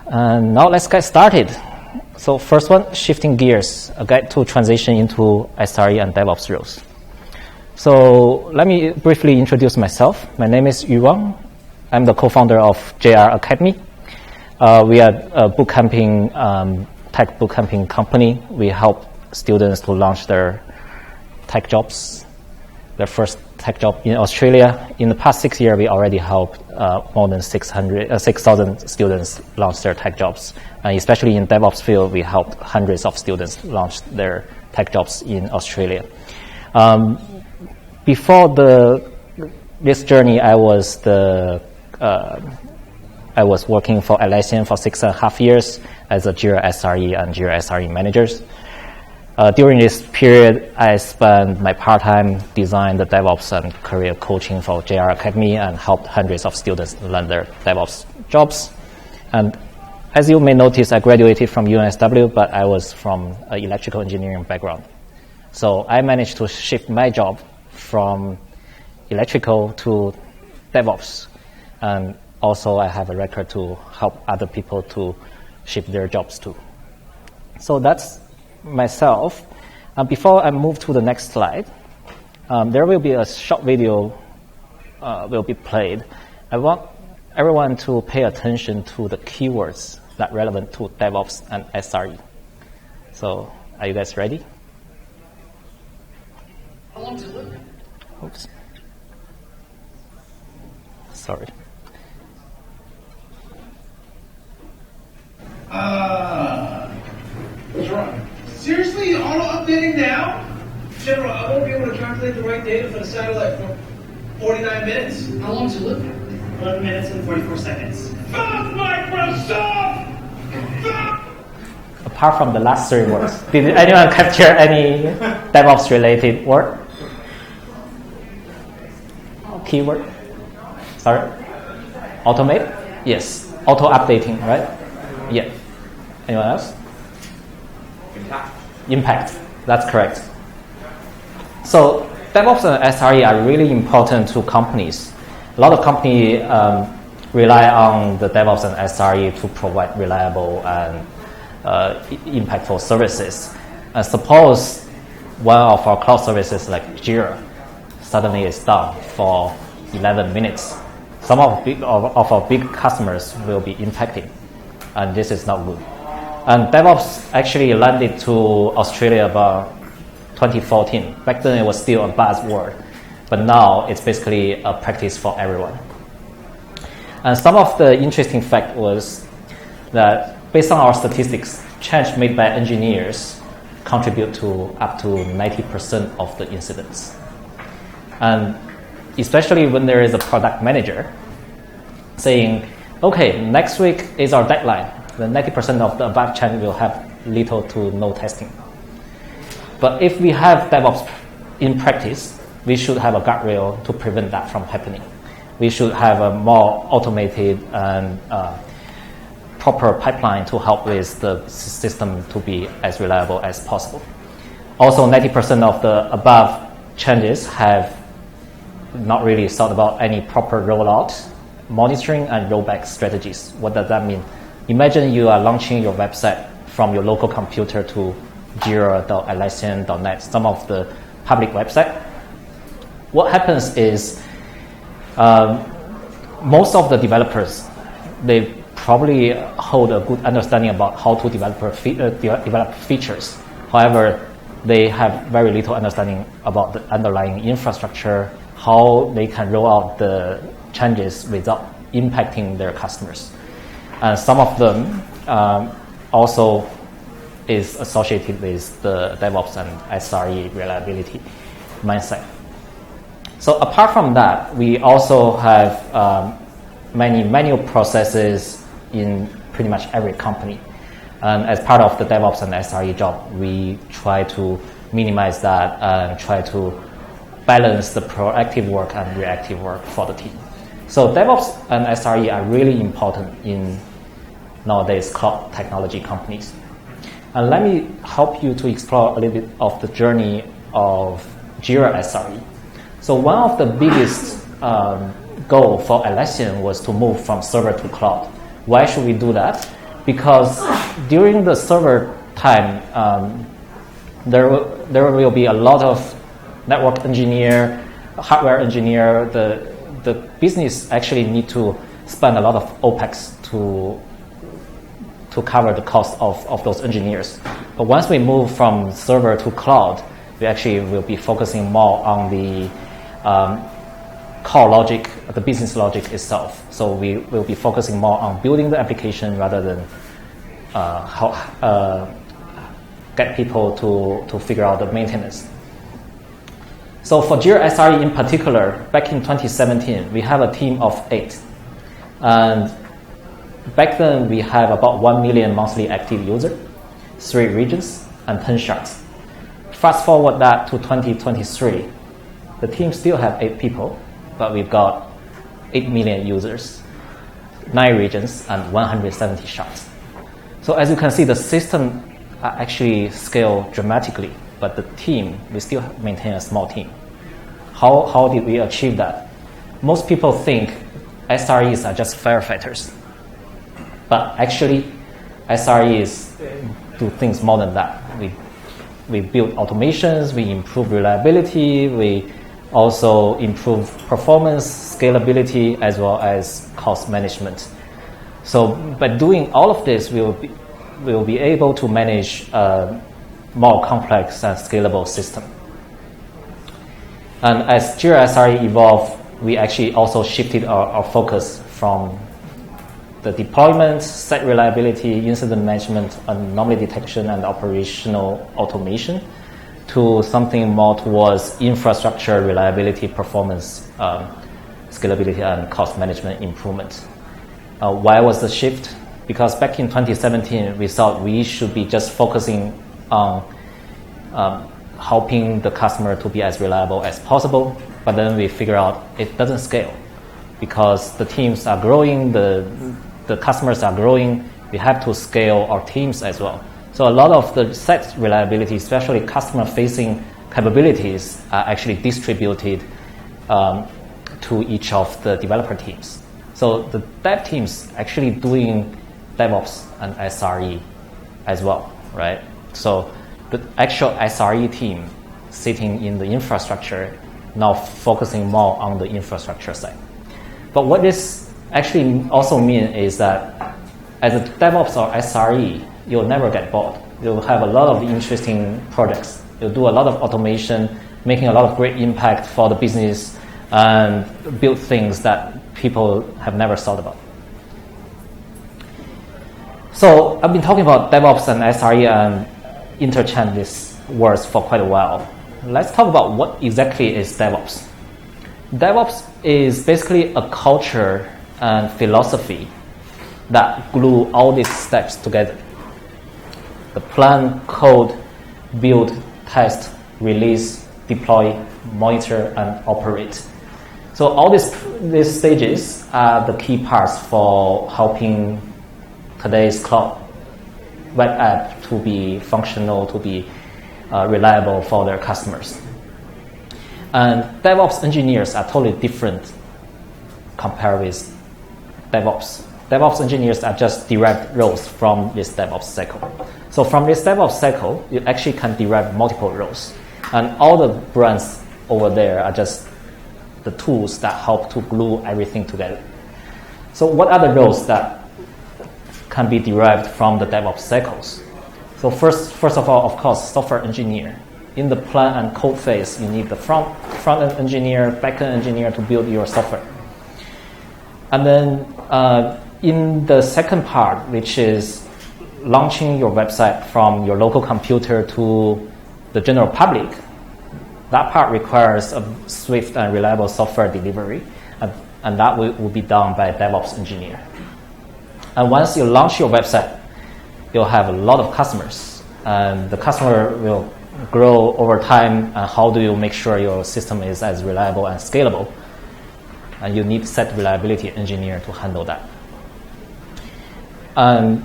And now let's get started. So first one, shifting gears, a guide to transition into SRE and DevOps roles. So let me briefly introduce myself. My name is Yu Wang. I'm the co-founder of JR Academy. We are a bootcamping, tech bootcamping company. We help students to launch their tech jobs, their first tech job in Australia. In the past 6 years, we already helped more than 6,000 students launch their tech jobs. Especially in DevOps field, we helped hundreds of students launch their tech jobs in Australia. Before this journey, I was working for Atlassian for 6.5 years as a Jira SRE and Jira SRE managers. During this period, I spent my part-time design the DevOps and career coaching for JR Academy and helped hundreds of students learn their DevOps jobs. And as you may notice, I graduated from UNSW, but I was from an electrical engineering background. So I managed to shift my job from electrical to DevOps. And also I have a record to help other people to shift their jobs too. So that's myself. Before I move to the next slide, there will be a short video will be played. I want everyone to pay attention to the keywords that are relevant to DevOps and SRE. So are you guys ready? How long does it look? Oops. Sorry. What's wrong? Seriously? Auto-updating now? General, I won't be able to calculate the right data for the satellite for 49 minutes. How long does it look? 11 minutes and 44 seconds. Fuck Microsoft! Fuck! Apart from the last 3 words, did anyone capture any DevOps-related word? Keyword? Sorry? Automate? Yes. Auto-updating, right? Yeah. Anyone else? Impact. That's correct. So DevOps and SRE are really important to companies. A lot of companies rely on the DevOps and SRE to provide reliable and impactful services. Suppose one of our cloud services like Jira suddenly is down for 11 minutes. Some of our big customers will be impacted, and this is not good. And DevOps actually landed to Australia about 2014. Back then it was still a buzzword, but now it's basically a practice for everyone. And some of the interesting fact was that based on our statistics, change made by engineers contribute to up to 90% of the incidents. And especially when there is a product manager saying, okay, next week is our deadline, then 90% of the above change will have little to no testing. But if we have DevOps in practice, we should have a guardrail to prevent that from happening. We should have a more automated and proper pipeline to help with the system to be as reliable as possible. Also, 90% of the above changes have not really thought about any proper rollout, monitoring, and rollback strategies. What does that mean? Imagine you are launching your website from your local computer to Jira.Atlassian.net, some of the public website. What happens is most of the developers, they probably hold a good understanding about how to develop features. However, they have very little understanding about the underlying infrastructure, how they can roll out the changes without impacting their customers. And some of them also is associated with the DevOps and SRE reliability mindset. So apart from that, we also have many manual processes in pretty much every company. And as part of the DevOps and SRE job, we try to minimize that and try to balance the proactive work and reactive work for the team. So DevOps and SRE are really important in nowadays cloud technology companies. And let me help you to explore a little bit of the journey of Jira SRE. So one of the biggest goal for Atlassian was to move from server to cloud. Why should we do that? because during the server time, there will be a lot of network engineer, hardware engineer. The business actually need to spend a lot of OPEX to cover the cost of those engineers. But once we move from server to cloud, we actually will be focusing more on the core logic, the business logic itself. So we will be focusing more on building the application rather than get people to figure out the maintenance. So for Jira SRE in particular, back in 2017, we have a team of 8. And back then, we have about 1 million monthly active users, 3 regions, and 10 shards. Fast forward that to 2023, the team still have 8 people, but we've got 8 million users, 9 regions, and 170 shards. So as you can see, the system actually scale dramatically, but the team, we still maintain a small team. How did we achieve that? Most people think SREs are just firefighters. But actually, SREs do things more than that. We build automations, we improve reliability, we also improve performance, scalability, as well as cost management. So by doing all of this, we will be able to manage a more complex and scalable system. And as Jira SRE evolved, we actually also shifted our focus from the deployment, site reliability, incident management, anomaly detection, and operational automation to something more towards infrastructure reliability, performance, scalability, and cost management improvement. Why was the shift? Because back in 2017, we thought we should be just focusing on helping the customer to be as reliable as possible, but then we figure out it doesn't scale because the teams are growing, the customers are growing, we have to scale our teams as well. So a lot of the site reliability, especially customer-facing capabilities, are actually distributed to each of the developer teams. So the dev teams actually doing DevOps and SRE as well, right? So the actual SRE team sitting in the infrastructure now focusing more on the infrastructure side. But what this actually also means is that as a DevOps or SRE, you'll never get bored. You'll have a lot of interesting projects. You'll do a lot of automation, making a lot of great impact for the business and build things that people have never thought about. So I've been talking about DevOps and SRE and interchange these words for quite a while. Let's talk about what exactly is DevOps. DevOps is basically a culture and philosophy that glue all these steps together. The plan, code, build, test, release, deploy, monitor, and operate. So all these stages are the key parts for helping today's cloud web app to be functional, to be reliable for their customers. And DevOps engineers are totally different compared with DevOps. DevOps engineers are just derived roles from this DevOps cycle. So from this DevOps cycle, you actually can derive multiple roles. And all the brands over there are just the tools that help to glue everything together. So what are the roles that can be derived from the DevOps cycles? So first of all, of course, software engineer. In the plan and code phase, you need the front-end engineer, back-end engineer to build your software. And then in the second part, which is launching your website from your local computer to the general public, that part requires a swift and reliable software delivery, and that will be done by a DevOps engineer. And once you launch your website, you'll have a lot of customers, and the customer will grow over time. And how do you make sure your system is as reliable and scalable? And you need site reliability engineer to handle that. And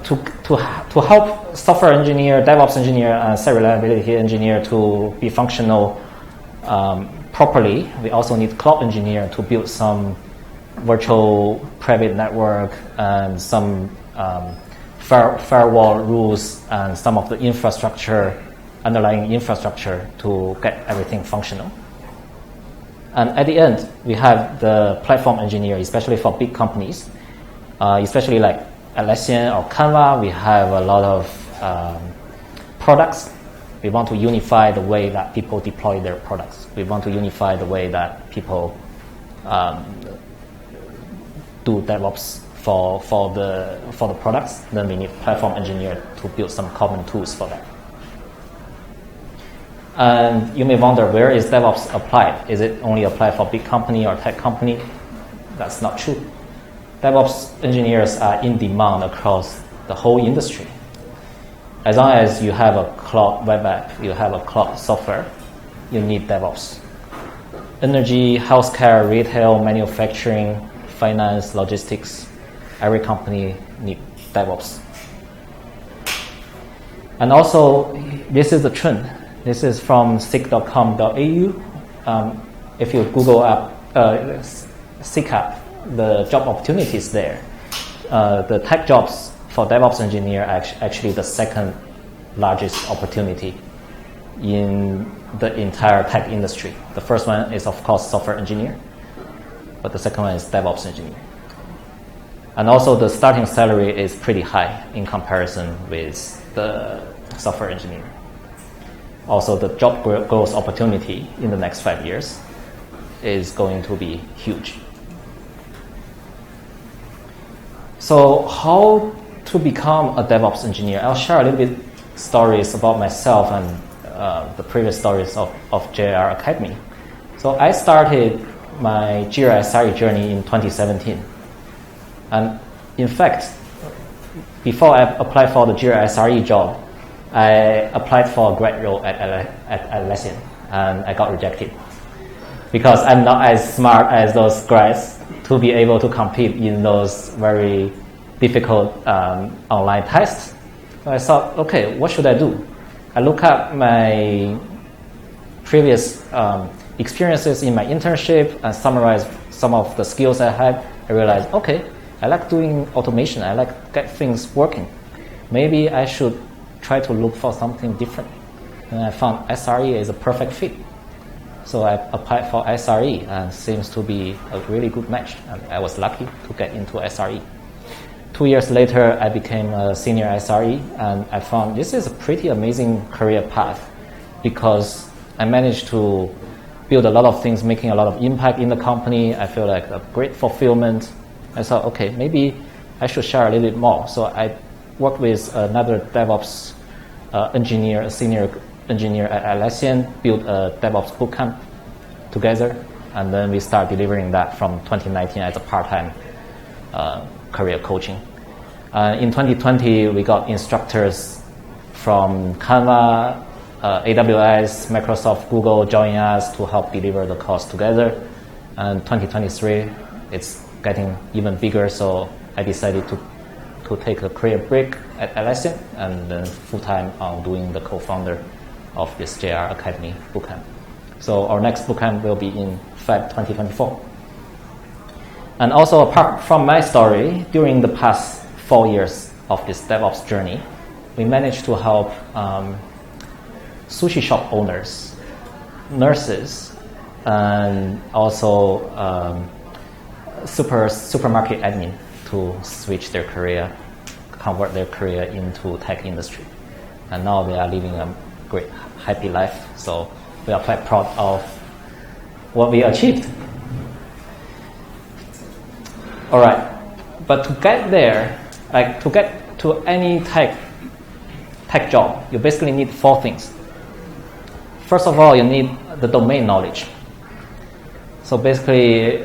to help software engineer, DevOps engineer, and site reliability engineer to be functional properly, we also need cloud engineer to build some virtual private network and some firewall rules and some of the underlying infrastructure to get everything functional. And at the end, we have the platform engineer, especially for big companies, especially like Atlassian or Canva. We have a lot of products. We want to unify the way that people deploy their products. We want to unify the way that people do DevOps for the products. Then we need platform engineer to build some common tools for that. And you may wonder, where is DevOps applied? Is it only applied for big company or tech company? That's not true. DevOps engineers are in demand across the whole industry. As long as you have a cloud web app, you have a cloud software, you need DevOps. Energy, healthcare, retail, manufacturing, finance, logistics, every company needs DevOps. And also, this is the trend. This is from seek.com.au. If you Google up, seek up the job opportunities there, the tech jobs for DevOps engineer are actually the second largest opportunity in the entire tech industry. The first one is, of course, software engineer, but the second one is DevOps engineer. And also the starting salary is pretty high in comparison with the software engineer. Also, the job growth opportunity in the next 5 years is going to be huge. So how to become a DevOps engineer? I'll share a little bit stories about myself and the previous stories of JR Academy. So I started my Jira SRE journey in 2017. And in fact, before I applied for the Jira SRE job, I applied for a grad role at Atlassian, and I got rejected because I'm not as smart as those grads to be able to compete in those very difficult online tests. So I thought, okay, what should I do? I look up my previous experiences in my internship and summarize some of the skills I had. I realized, okay, I like doing automation. I like get things working. Maybe I should try to look for something different. And I found SRE is a perfect fit. So I applied for SRE, and seems to be a really good match. And I was lucky to get into SRE. 2 years later, I became a senior SRE, and I found this is a pretty amazing career path because I managed to build a lot of things, making a lot of impact in the company. I feel like a great fulfillment. I thought, okay, maybe I should share a little bit more. So I worked with another DevOps engineer, a senior engineer at Atlassian, built a DevOps bootcamp together, and then we start delivering that from 2019 as a part-time career coaching. In 2020, we got instructors from Canva, AWS, Microsoft, Google joining us to help deliver the course together. And 2023, it's getting even bigger, so I decided to take a career break at Atlassian and then full-time on doing the co-founder of this JR Academy bootcamp. So our next bootcamp will be in Feb 2024. And also, apart from my story, during the past 4 years of this DevOps journey, we managed to help sushi shop owners, nurses, and also supermarket admin to switch their career, convert their career into tech industry. And now they are living a great, happy life. So we are quite proud of what we achieved. All right, but to get there, like to get to any tech job, you basically need 4 things. First of all, you need the domain knowledge. So basically,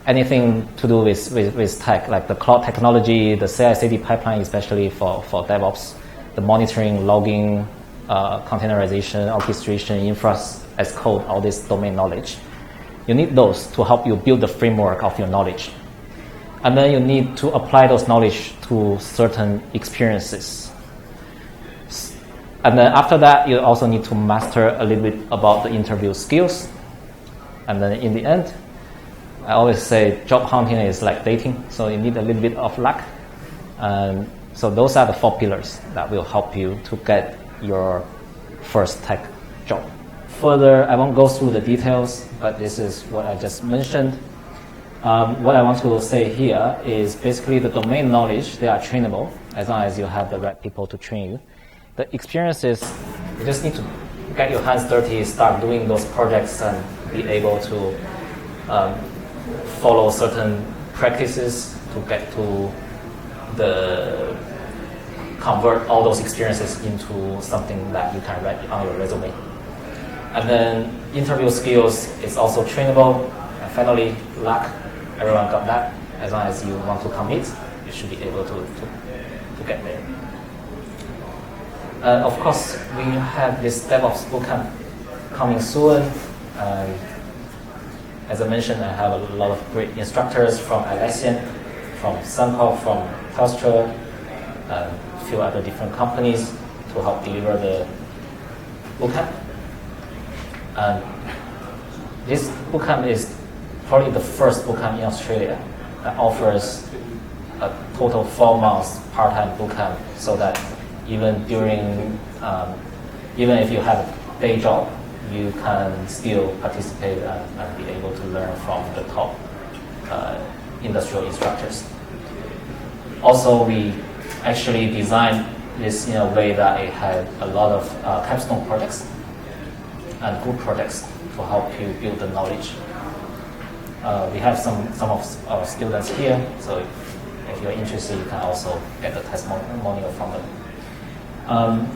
anything to do with tech, like the cloud technology, the CI/CD pipeline, especially for DevOps, the monitoring, logging, containerization, orchestration, infra as code, all this domain knowledge. You need those to help you build the framework of your knowledge. And then you need to apply those knowledge to certain experiences. And then after that, you also need to master a little bit about the interview skills. And then in the end, I always say job hunting is like dating, so you need a little bit of luck. And so those are the 4 pillars that will help you to get your first tech job. Further, I won't go through the details, but this is what I just mentioned. What I want to say here is basically the domain knowledge, they are trainable as long as you have the right people to train you. The experiences, you just need to get your hands dirty, start doing those projects and be able to follow certain practices to get to convert all those experiences into something that you can write on your resume. And then interview skills is also trainable. And finally, luck, everyone got that. As long as you want to commit, you should be able to get there. Of course, we have this DevOps bootcamp coming soon. As I mentioned, I have a lot of great instructors from Atlassian, from Suncorp, from Telstra, and a few other different companies to help deliver the bootcamp. And this bootcamp is probably the first bootcamp in Australia that offers a total 4 months part-time bootcamp, so that even during, even if you have a day job, you can still participate and be able to learn from the top industrial instructors. Also, we actually designed this in a way that it had a lot of capstone projects and group projects to help you build the knowledge. We have some of our students here, so if you're interested, you can also get the testimonial from them.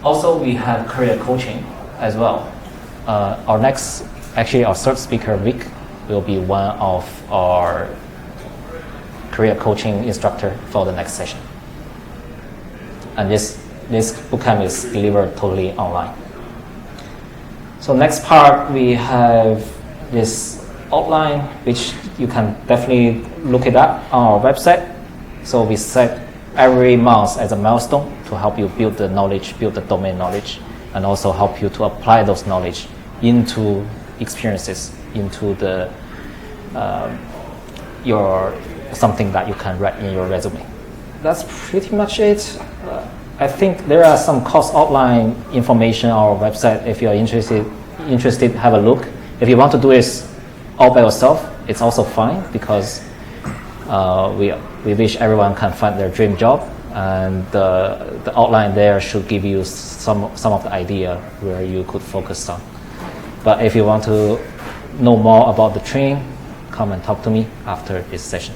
Also, we have career coaching as well. Our third speaker, Vic, will be one of our career coaching instructor for the next session. And this bootcamp is delivered totally online. So next part, we have this outline, which you can definitely look it up on our website. So we set every month as a milestone to help you build the knowledge, build the domain knowledge, and also help you to apply those knowledge into experiences, into the something that you can write in your resume. That's pretty much it. I think there are some course outline information on our website. If you're interested, have a look. If you want to do this all by yourself, it's also fine, because we wish everyone can find their dream job, and the outline there should give you some of the idea where you could focus on. But if you want to know more about the training, come and talk to me after this session.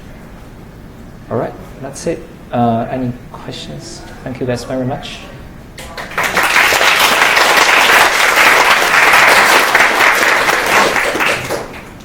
All right, that's it. Any questions? Thank you guys very much.